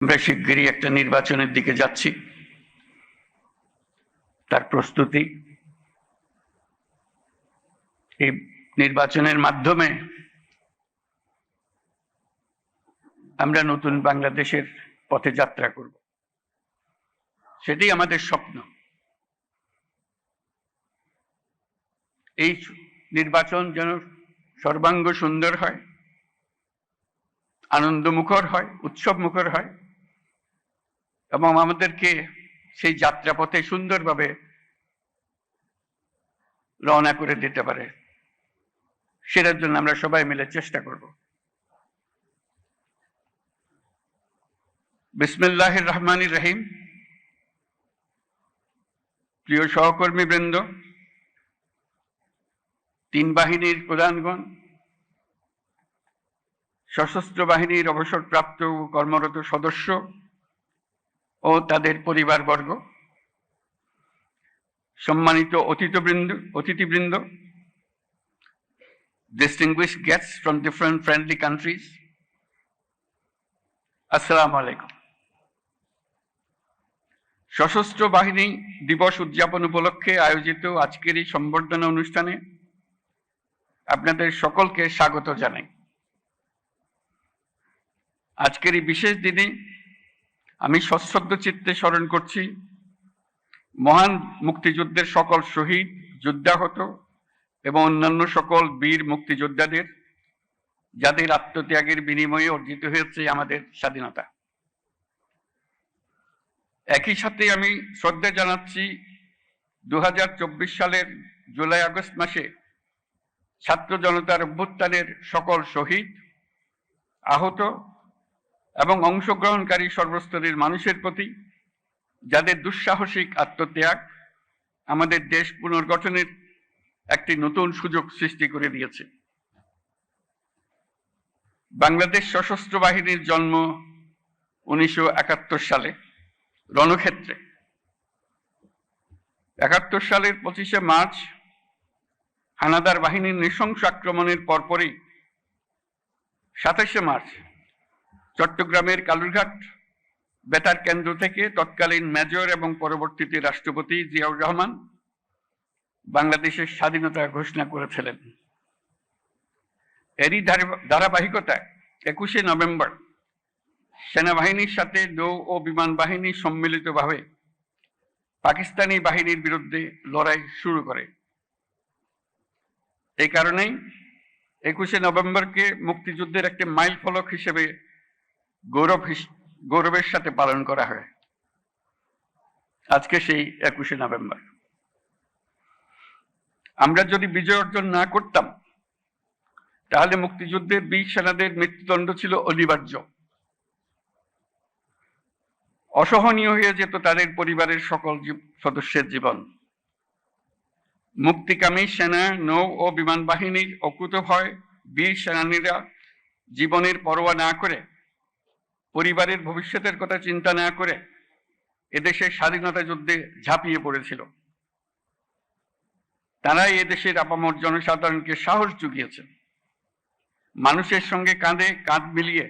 আমরা শিগগিরই একটা নির্বাচনের দিকে যাচ্ছি, তার প্রস্তুতি। এই নির্বাচনের মাধ্যমে আমরা নতুন বাংলাদেশের পথে যাত্রা করব, সেটাই আমাদের স্বপ্ন। এই নির্বাচন যেন সর্বাঙ্গ সুন্দর হয়, আনন্দমুখর হয়, উৎসব মুখর হয় এবং আমাদেরকে সেই যাত্রাপথে সুন্দরভাবে রওনা করে দিতে পারে, সেটার জন্য আমরা সবাই মিলে চেষ্টা করব। বিসমিল্লাহির রহমানির রহিম। প্রিয় সহকর্মী বৃন্দ, তিন বাহিনীর প্রধানগণ, সশস্ত্র বাহিনীর অবসরপ্রাপ্ত কর্মরত সদস্য ও তাদের পরিবারবর্গ, সম্মানিত অতিথিবৃন্দ, distinguished guests from different friendly countries, আসসালামু আলাইকুম। সশস্ত্র বাহিনী দিবস উদযাপন উপলক্ষে আয়োজিত আজকের এই সম্বর্ধনা অনুষ্ঠানে আপনাদের সকলকে স্বাগত জানাই। আজকের এই বিশেষ দিনে আমি সশ্রদ্ধ চিত্তে স্মরণ করছি মহান মুক্তিযুদ্ধের সকল শহীদ, যুদ্ধাহত এবং অন্যান্য সকল বীর মুক্তিযোদ্ধাদের, যাদের আত্মত্যাগের বিনিময়ে অর্জিত হয়েছে আমাদের স্বাধীনতা। একই সাথে আমি শ্রদ্ধা জানাচ্ছি 2024 সালের জুলাই আগস্ট মাসে ছাত্র জনতার অভ্যুত্থানের সকল শহীদ, আহত এবং অংশগ্রহণকারী সর্বস্তরের মানুষের প্রতি, যাদের দুঃসাহসিক আত্মত্যাগ আমাদের দেশ পুনর্গঠনের একটি নতুন সুযোগ সৃষ্টি করে দিয়েছে। বাংলাদেশ সশস্ত্র বাহিনীর জন্ম 1971 সালে রণক্ষেত্রে। 71 সালের 25শে মার্চ হানাদার বাহিনীর নৃশংস আক্রমণের পরপরই 27শে মার্চ চট্টগ্রামের কালুরঘাট বেতার কেন্দ্র থেকে তৎকালীন মেজর এবং পরবর্তীতে রাষ্ট্রপতি জিয়াউর রহমান বাংলাদেশের স্বাধীনতা ঘোষণা করেছিলেন। এরই ধারাবাহিকতায় 21শে নভেম্বর সেনাবাহিনীর সাথে নৌ ও বিমান বাহিনী সম্মিলিতভাবে পাকিস্তানি বাহিনীর বিরুদ্ধে লড়াই শুরু করে। এই কারণেই 21শে নভেম্বরকে মুক্তিযুদ্ধের একটি মাইল ফলক হিসেবে গৌরবের সাথে পালন করা হয়। আজকে সেই 21শে নভেম্বর। আমরা যদি বিজয় অর্জন না করতাম, তাহলে মুক্তিযুদ্ধের বীর সেনাদের মৃত্যুদণ্ড ছিল অনিবার্য। অসহনীয় হয়ে যেত তাদের পরিবারের সকল সদস্যের জীবন। মুক্তিকামী সেনা, নৌ ও বিমান বাহিনীর অকুতোভয় বীর সেনানীরা জীবনের পরোয়া না করে, পরিবারের ভবিষ্যতের কথা চিন্তা না করে এদেশের স্বাধীনতা যুদ্ধে ঝাঁপিয়ে পড়েছিল। তারাই এদেশের আপামর জনসাধারণকে সাহস জুগিয়েছে। মানুষের সঙ্গে কাঁধে কাঁধ মিলিয়ে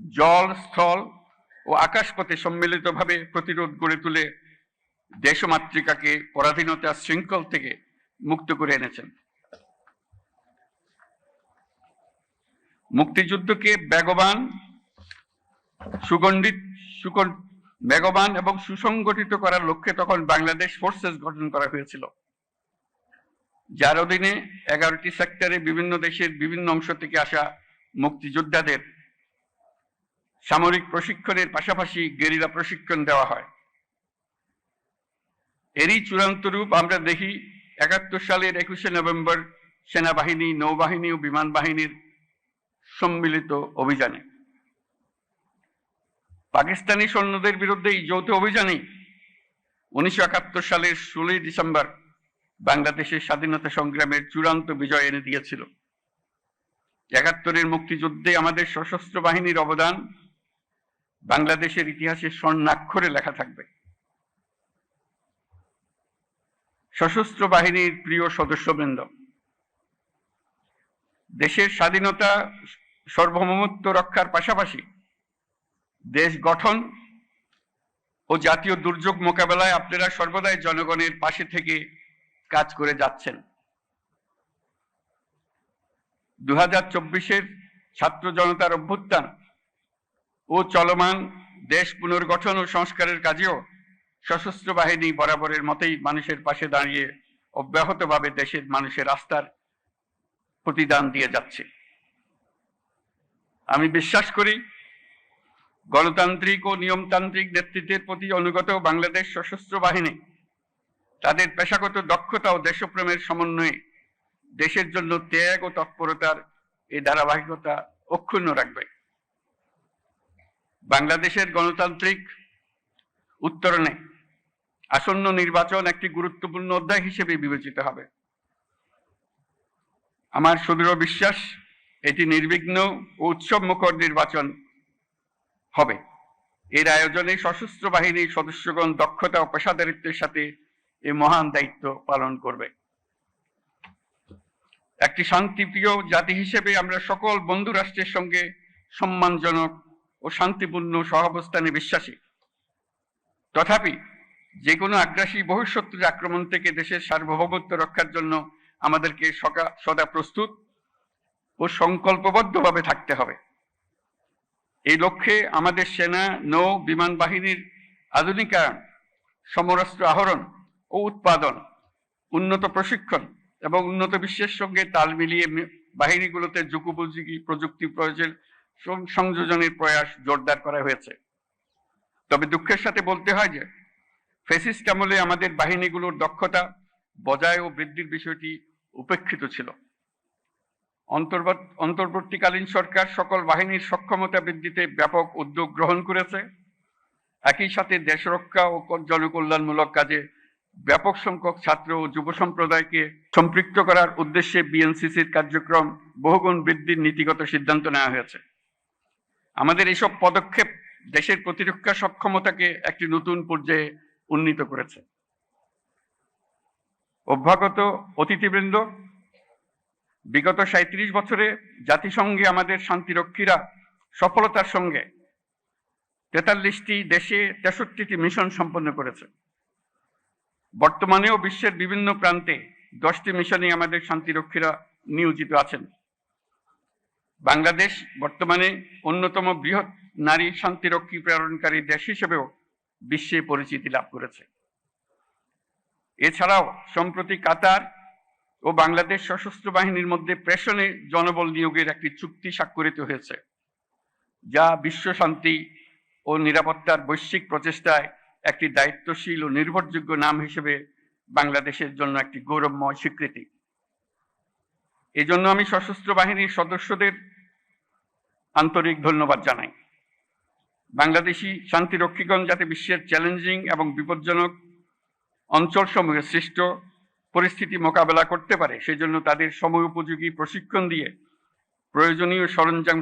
জল, স্থল ও আকাশপথে সম্মিলিতভাবে প্রতিরোধ গড়ে তুলে দেশমাতৃকাকে পরাধীনতার শৃঙ্খল থেকে মুক্ত করে এনেছেন। মুক্তিযুদ্ধকে বেগবান এবং সুসংগঠিত করার লক্ষ্যে তখন বাংলাদেশ ফোর্সেস গঠন করা হয়েছিল, যার অধীনে 11টি সেক্টরে বিভিন্ন দেশের বিভিন্ন অংশ থেকে আসা মুক্তিযোদ্ধাদের সামরিক প্রশিক্ষণের পাশাপাশি গেরিলা প্রশিক্ষণ দেওয়া হয়। এরই চূড়ান্ত রূপ আমরা দেখি 71 সালের 21শে নভেম্বর সেনাবাহিনী, নৌবাহিনী ও বিমান বাহিনীর সম্মিলিত অভিযানে। পাকিস্তানি সৈন্যদের বিরুদ্ধে এই যৌথ অভিযানেই 1971 সালের 16ই ডিসেম্বর বাংলাদেশের স্বাধীনতা সংগ্রামের চূড়ান্ত বিজয় এনে দিয়েছিল। 71-এর মুক্তিযুদ্ধে আমাদের সশস্ত্র বাহিনীর অবদান বাংলাদেশের ইতিহাসে স্বর্ণাক্ষরে লেখা থাকবে। সশস্ত্র বাহিনীর প্রিয় সদস্যবৃন্দ, দেশের স্বাধীনতা সার্বভৌমত্ব রক্ষার পাশাপাশি দেশ গঠন ও জাতীয় দুর্যোগ মোকাবেলায় আপনারা সর্বদাই জনগণের পাশে থেকে কাজ করে যাচ্ছেন। 2024-এর ছাত্র জনতার অভ্যুত্থান ও চলমান দেশ পুনর্গঠন ও সংস্কারের কাজেও সশস্ত্র বাহিনী বরাবরের মতোই মানুষের পাশে দাঁড়িয়ে অব্যাহতভাবে দেশের মানুষের আস্থার প্রতিদান দিয়ে যাচ্ছে। আমি বিশ্বাস করি গণতান্ত্রিক ও নিয়মতান্ত্রিক নেতৃত্বের প্রতি অনুগত বাংলাদেশ সশস্ত্র বাহিনী তাদের পেশাগত দক্ষতা ও দেশপ্রেমের সমন্বয়ে দেশের জন্য ত্যাগ ও তৎপরতার এই ধারাবাহিকতা অক্ষুণ্ণ রাখবে। বাংলাদেশের গণতান্ত্রিক উত্তরণে আসন্ন নির্বাচন একটি গুরুত্বপূর্ণ অধ্যায় হিসেবে বিবেচিত হবে। আমার সুদৃঢ় বিশ্বাস এটি নির্বিঘ্ন ও উৎসবমুখর নির্বাচন হবে। এর আয়োজনে সশস্ত্র বাহিনীর সদস্যগণ দক্ষতা ও পেশাদারিত্বের সাথে এই মহান দায়িত্ব পালন করবে। একটি শান্তিপ্রিয় জাতি হিসেবে আমরা সকল বন্ধু রাষ্ট্রের সঙ্গে সম্মানজনক ও শান্তিপূর্ণ সহাবস্থানে বিশ্বাসী। তথাপি যে কোনো আগ্রাসী বহিঃশত্রুর আক্রমণ থেকে দেশের সার্বভৌমত্ব রক্ষার জন্য আমাদেরকে সদা প্রস্তুত ও সংকল্পবদ্ধভাবে থাকতে হবে। এই লক্ষ্যে আমাদের সেনা, নৌ, বিমান বাহিনীর আধুনিকায়ন, সমরাস্ত্র আহরণ ও উৎপাদন, উন্নত প্রশিক্ষণ এবং উন্নত বিশ্বের সঙ্গে তাল মিলিয়ে বাহিনীগুলোতে যুগোপযোগী প্রযুক্তি প্রয়োগের সংযোজনের প্রয়াস জোরদার করা হয়েছে। তবে দুঃখের সাথে বলতে হয় যে ফ্যাসিস্ট আমলে আমাদের বাহিনীগুলোর দক্ষতা বজায় ও বৃদ্ধির বিষয়টি উপেক্ষিত ছিল। অন্তর্বর্তীকালীন সরকার সকল বাহিনীর সক্ষমতা বৃদ্ধিতে ব্যাপক উদ্যোগ গ্রহণ করেছে। একই সাথে দেশ রক্ষা ও জনকল্যাণমূলক কাজে ব্যাপক সংখ্যক ছাত্র ও যুব সম্প্রদায়কে সম্পৃক্ত করার উদ্দেশ্যে বিএনসিসির কার্যক্রম বহুগুণ বৃদ্ধির নীতিগত সিদ্ধান্ত নেওয়া হয়েছে। আমাদের এইসব পদক্ষেপ দেশের প্রতিরক্ষা সক্ষমতাকে একটি নতুন পর্যায়ে উন্নীত করেছে। অভ্যাগত অতিথিবৃন্দ, বিগত 37 বছরে জাতিসংঘে আমাদের শান্তিরক্ষীরা সফলতার সঙ্গে 43টি দেশে 63টি মিশন সম্পন্ন করেছে। বর্তমানেও বিশ্বের বিভিন্ন প্রান্তে 10টি মিশনে আমাদের শান্তিরক্ষীরা নিয়োজিত আছেন। বাংলাদেশ বর্তমানে অন্যতম বৃহৎ নারী শান্তিরক্ষী প্রেরণকারী দেশ হিসেবেও বিশ্বে পরিচিতি লাভ করেছে। এছাড়াও সম্প্রতি কাতার ও বাংলাদেশ সশস্ত্র বাহিনীর মধ্যে প্রেষণে জনবল নিয়োগের একটি চুক্তি স্বাক্ষরিত হয়েছে, যা বিশ্ব শান্তি ও নিরাপত্তার বৈশ্বিক প্রচেষ্টায় একটি দায়িত্বশীল ও নির্ভরযোগ্য নাম হিসেবে বাংলাদেশের জন্য একটি গৌরবময় স্বীকৃতি। এজন্য আমি সশস্ত্র বাহিনীর সদস্যদের আন্তরিক ধন্যবাদ জানাই। বাংলাদেশি শান্তিরক্ষীগণ যাতে বিশ্বের চ্যালেঞ্জিং এবং বিপজ্জনক অঞ্চলসমূহে সৃষ্ট পরিস্থিতি মোকাবেলা করতে পারে, সেজন্য তাদের সময়োপযোগী প্রশিক্ষণ দিয়ে প্রয়োজনীয় সরঞ্জাম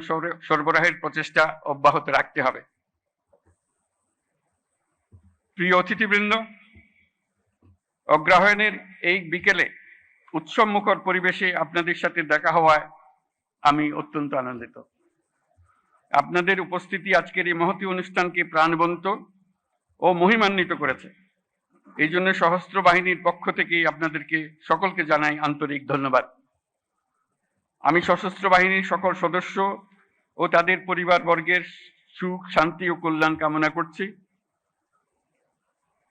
সরবরাহের প্রচেষ্টা অব্যাহত রাখতে হবে। প্রিয় অতিথিবৃন্দ, অগ্রহায়ণের এই বিকেলে উৎসবমুখর পরিবেশে আপনাদের সাথে দেখা হওয়ায় আমি অত্যন্ত আনন্দিত। আপনাদের উপস্থিতি আজকের এই মহতী অনুষ্ঠানকে প্রাণবন্ত ও মহিমান্বিত করেছে। এই জন্য সশস্ত্র বাহিনীর পক্ষ থেকে আপনাদেরকে সকলকে জানাই আন্তরিক ধন্যবাদ। আমি সশস্ত্র বাহিনীর সকল সদস্য ও তাদের পরিবারবর্গের সুখ, শান্তি ও কল্যাণ কামনা করছি।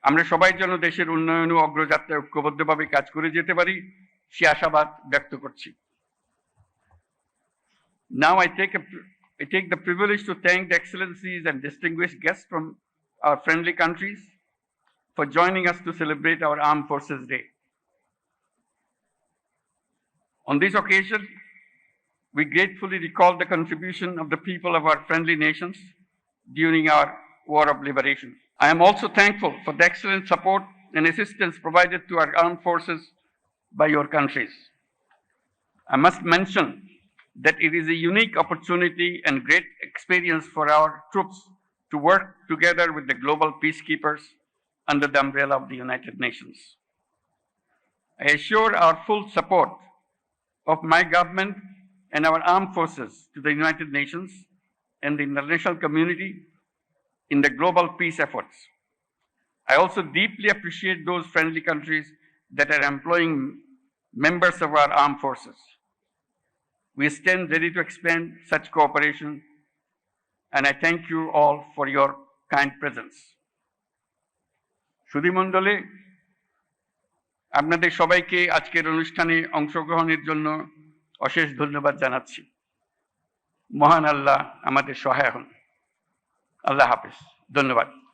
আমরা সবাই যেন দেশের উন্নয়ন ও অগ্রযাত্রায় ঐক্যবদ্ধভাবে কাজ করে যেতে পারি, সে আশাবাদ ব্যক্ত করছি। Now I take the privilege to thank the excellencies and distinguished guests from our friendly countries for joining us to celebrate our Armed Forces Day. On this occasion, we gratefully recall the contribution of the people of our friendly nations during our War of Liberation. I am also thankful for the excellent support and assistance provided to our armed forces by your countries. I must mention that it is a unique opportunity and great experience for our troops to work together with the global peacekeepers under the umbrella of the United Nations. I assure our full support of my government and our armed forces to the United Nations and the international community in the global peace efforts. I also deeply appreciate those friendly countries that are employing members of our armed forces. We stand ready to expand such cooperation, and I thank you all for your kind presence. সুধী মণ্ডলী, আপনাদের সবাইকে আজকের অনুষ্ঠানে অংশগ্রহণের জন্য অশেষ ধন্যবাদ জানাচ্ছি। মহান আল্লাহ আমাদের সহায় হন। আল্লাহ হাফেজ। ধন্যবাদ।